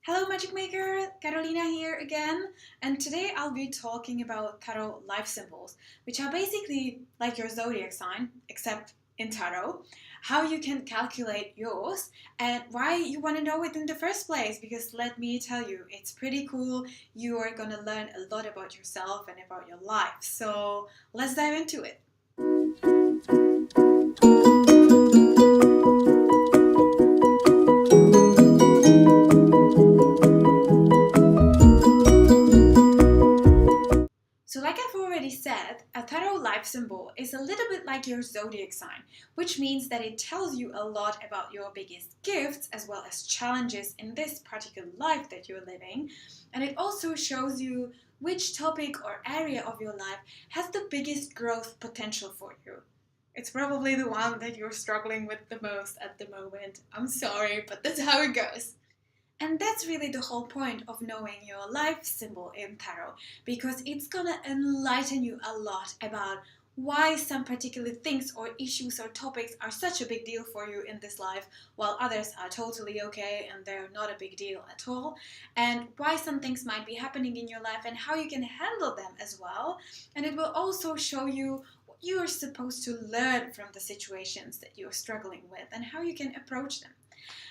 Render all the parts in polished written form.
Hello Magic Maker, Carolina here again, and today I'll be talking about tarot life symbols, which are basically like your zodiac sign, except in tarot, how you can calculate yours, and why you want to know it in the first place, because let me tell you, it's pretty cool. You are gonna learn a lot about yourself and about your life, so let's dive into it. So, like I've already said, a tarot life symbol is a little bit like your zodiac sign, which means that it tells you a lot about your biggest gifts as well as challenges in this particular life that you're living. And it also shows you which topic or area of your life has the biggest growth potential for you. It's probably the one that you're struggling with the most at the moment. I'm sorry, but that's how it goes. And that's really the whole point of knowing your life symbol in tarot, because it's gonna enlighten you a lot about why some particular things or issues or topics are such a big deal for you in this life, while others are totally okay and they're not a big deal at all, and why some things might be happening in your life and how you can handle them as well. And it will also show you what you are supposed to learn from the situations that you're struggling with and how you can approach them.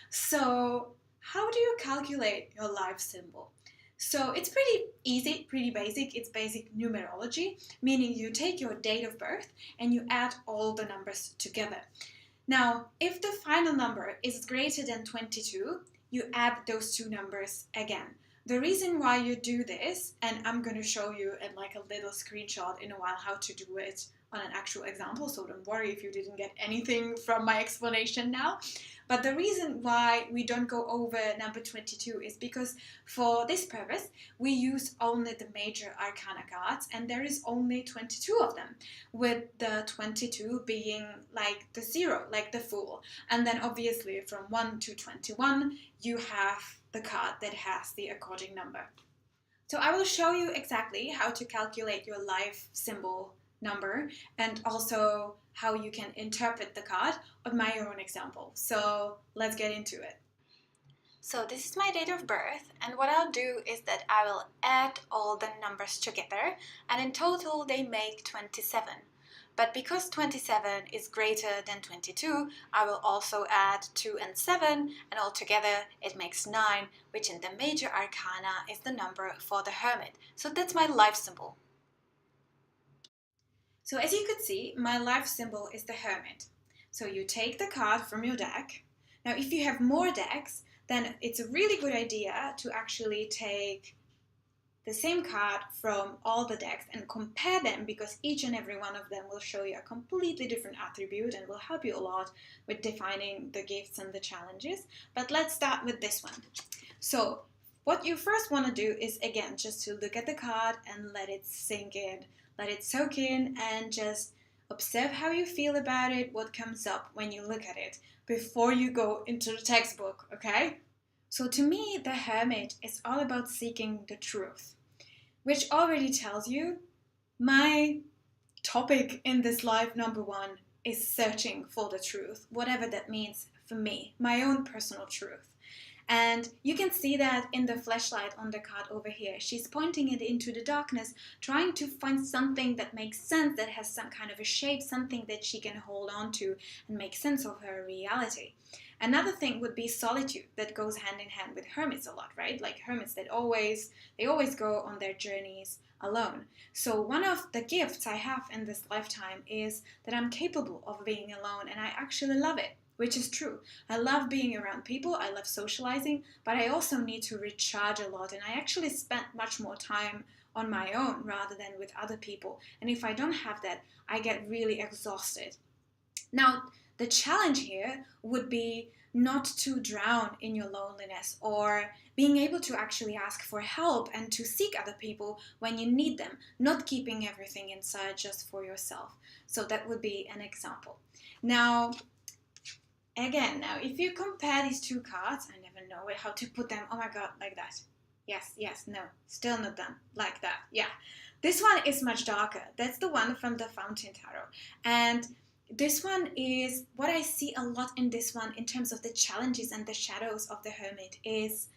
So, how do you calculate your life symbol? So, it's pretty easy, pretty basic. It's basic numerology, meaning you take your date of birth and you add all the numbers together. Now, if the final number is greater than 22, you add those two numbers again. The reason why you do this, and I'm going to show you in like a little screenshot in a while how to do it on an actual example, so don't worry if you didn't get anything from my explanation now. But the reason why we don't go over number 22 is because for this purpose, we use only the major arcana cards, and there is only 22 of them, with the 22 being like the zero, like the fool. And then obviously from 1 to 21, you have the card that has the according number. So I will show you exactly how to calculate your life symbol number and also how you can interpret the card on my own example. So let's get into it. So this is my date of birth, and what I'll do is that I will add all the numbers together, and in total they make 27. But because 27 is greater than 22, I will also add 2 and 7, and altogether it makes 9, which in the major arcana is the number for the hermit. So that's my life symbol. So as you could see, my life symbol is the hermit. So you take the card from your deck. Now if you have more decks, then it's a really good idea to actually take the same card from all the decks and compare them, because each and every one of them will show you a completely different attribute and will help you a lot with defining the gifts and the challenges. But let's start with this one. So what you first want to do is, again, just to look at the card and let it sink in, let it soak in, and just observe how you feel about it, what comes up when you look at it, before you go into the textbook, okay? So to me, the hermit is all about seeking the truth, which already tells you my topic in this life, number one, is searching for the truth, whatever that means for me, my own personal truth. And you can see that in the flashlight on the card over here. She's pointing it into the darkness, trying to find something that makes sense, that has some kind of a shape, something that she can hold on to and make sense of her reality. Another thing would be solitude, that goes hand in hand with hermits a lot, right? Like hermits that they always go on their journeys alone. So one of the gifts I have in this lifetime is that I'm capable of being alone, and I actually love it. Which is true. I love being around people, I love socializing, but I also need to recharge a lot, and I actually spend much more time on my own rather than with other people. And if I don't have that, I get really exhausted. Now, the challenge here would be not to drown in your loneliness, or being able to actually ask for help and to seek other people when you need them, not keeping everything inside just for yourself. So that would be an example. Now, again, now if you compare these two cards, I never know how to put them. Oh my god, like that. Yes, yes, no, still not done. Like that, yeah. This one is much darker. That's the one from the Fountain Tarot. And this one is what I see a lot in this one in terms of the challenges and the shadows of the hermit is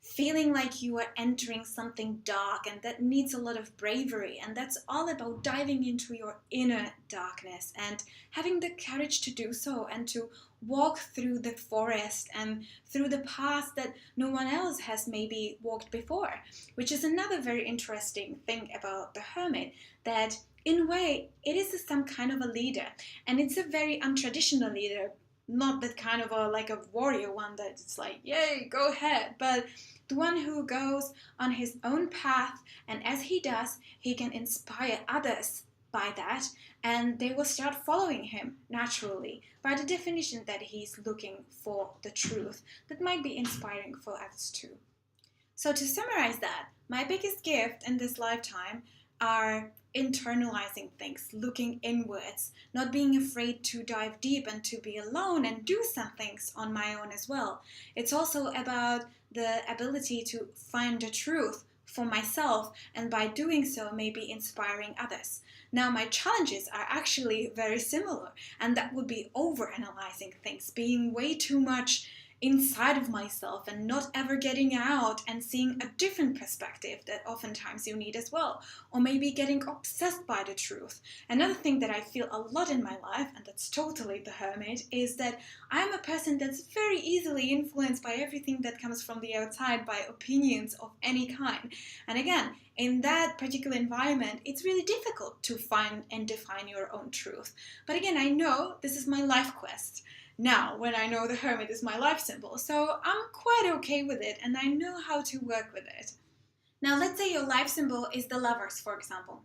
feeling like you are entering something dark and that needs a lot of bravery. And that's all about diving into your inner darkness and having the courage to do so and to walk through the forest and through the paths that no one else has maybe walked before, which is another very interesting thing about the hermit, that in a way it is some kind of a leader, and it's a very untraditional leader, not that kind of like a warrior one that's like, yay, go ahead, but the one who goes on his own path, and as he does, he can inspire others by that, and they will start following him naturally by the definition that he's looking for the truth that might be inspiring for others too. So to summarize that, my biggest gift in this lifetime are internalizing things, looking inwards, not being afraid to dive deep and to be alone and do some things on my own as well. It's also about the ability to find the truth for myself, and by doing so maybe inspiring others. Now my challenges are actually very similar, and that would be overanalyzing things, being way too much inside of myself and not ever getting out and seeing a different perspective that oftentimes you need as well, or maybe getting obsessed by the truth. Another thing that I feel a lot in my life, and that's totally the hermit, is that I'm a person that's very easily influenced by everything that comes from the outside, by opinions of any kind. And again, in that particular environment, it's really difficult to find and define your own truth. But again, I know this is my life quest now, when I know the hermit is my life symbol. So I'm quite okay with it, and I know how to work with it. Now, let's say your life symbol is the Lovers, for example.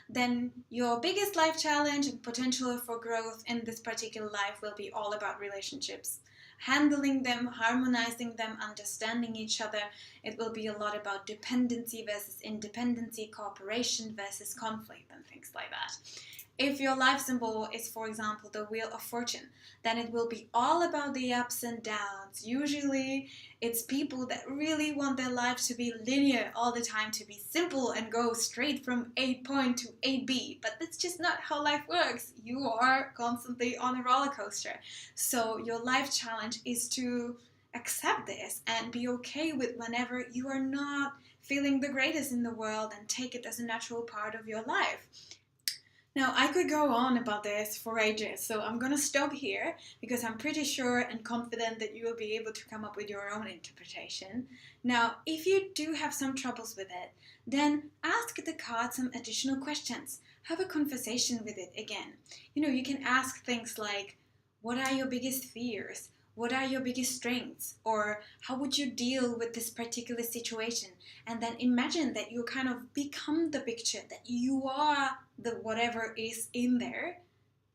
Then your biggest life challenge and potential for growth in this particular life will be all about relationships. Handling them, harmonizing them, understanding each other. It will be a lot about dependency versus independency, cooperation versus conflict, and things like that. If your life symbol is, for example, the Wheel of Fortune, then it will be all about the ups and downs. Usually, it's people that really want their life to be linear all the time, to be simple and go straight from A point to A B. But that's just not how life works. You are constantly on a roller coaster. So your life challenge is to accept this and be okay with whenever you are not feeling the greatest in the world, and take it as a natural part of your life. Now, I could go on about this for ages, so I'm going to stop here because I'm pretty sure and confident that you will be able to come up with your own interpretation. Now, if you do have some troubles with it, then ask the card some additional questions. Have a conversation with it again. You can ask things like, what are your biggest fears? What are your biggest strengths? Or how would you deal with this particular situation? And then imagine that you kind of become the picture, that you are the whatever is in there,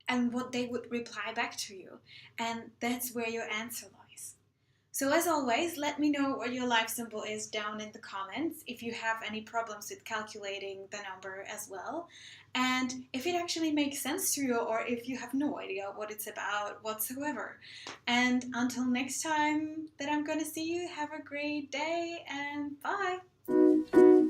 and what they would reply back to you. And that's where your answer lies. So as always, let me know what your life symbol is down in the comments, if you have any problems with calculating the number as well, and if it actually makes sense to you, or if you have no idea what it's about whatsoever. And until next time that I'm gonna see you, have a great day and bye!